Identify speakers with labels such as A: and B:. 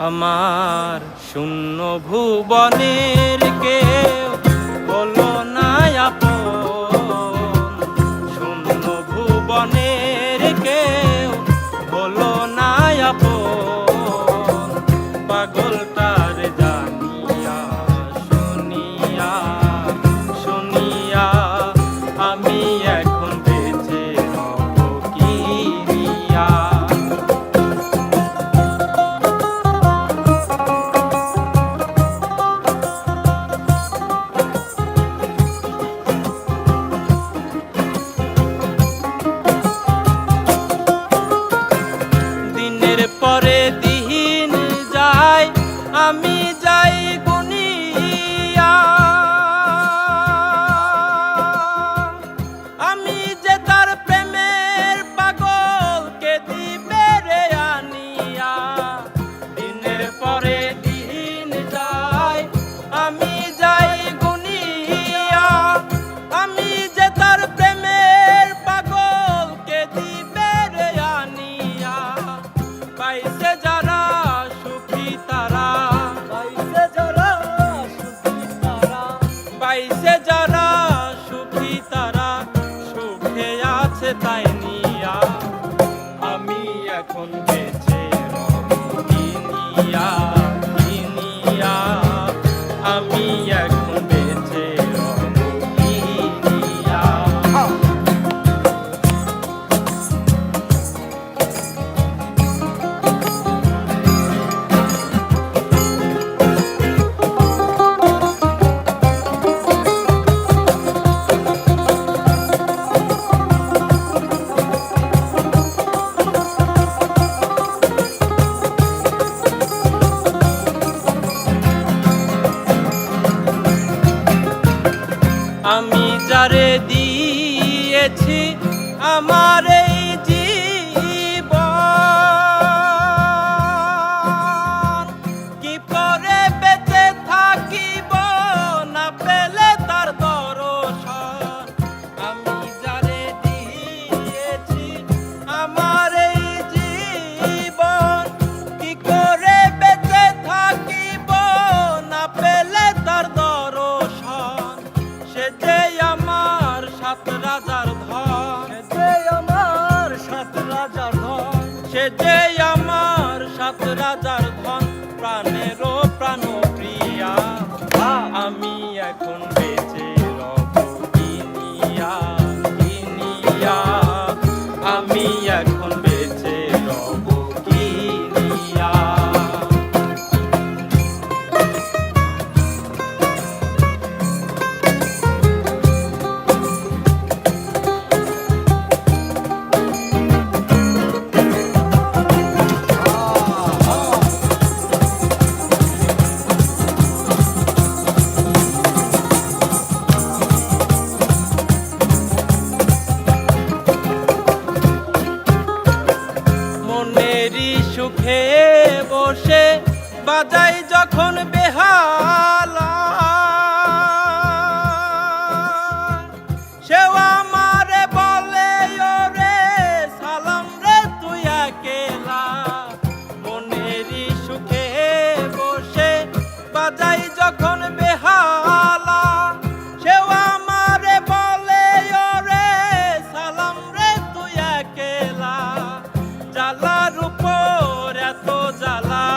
A: আমার শূন্য ভুবনের কেউ হলো না আপন, শূন্য ভুবনের কেউ হলো না আপন। পাগলটার জানিয়া শুনিয়া শুনিয়া আমি এখন বেঁচে রব কি নিয়া। পরে দিন যায় আমি যাই গুনিয়া, আমি যে তার প্রেমের পাগল কে দিবে রে আনিয়া। দিনের পরে দিন যায় আমি যাই গুনিয়া, আমি যে তার প্রেমের পাগল কে দিবে রে আনিয়া। পাইছে যারা সুখী তারা, পাইছে যারা সুখী তারা, পাইছে যারা সুখী তারা সুখে আছে তাই নিয়া। আমি এখন বেঁচে রব কি নিয়া, কি নিয়া। আমি এখন বেঁচে রব কি নিয়া। আমি যারে দিয়েছি আমার এই জীবন, কি করে বেঁচে থাকিব না পেলে তার দর্শন। আমি যারে দিয়েছি আমার এই জীবন, কি করে বেঁচে থাকিব না পেলে তার দর্শন। সে যে আমার সাত রাজার ধন, সে যে আমার সাত রাজার ধন, সে যে আমার সাত রাজার ধন। প্রাণেরও প্রাণ প্রিয়া আমি এখন বেঁচে রব কি নিয়া, কি নিয়া। আমি এখন বেঁচে রব কি নিয়া। মনেরই সুখে বসে বাজাই যখন বেহালা, সেও আমারে বলে ওরে সালাম রে তুই একেলা। মনেরই সুখে বসে বাজাই যখন বেহালা, সেও আমারে বলে ওরে সালাম রে তুই একেলা। জ্বালার উপর এত জ্বালা,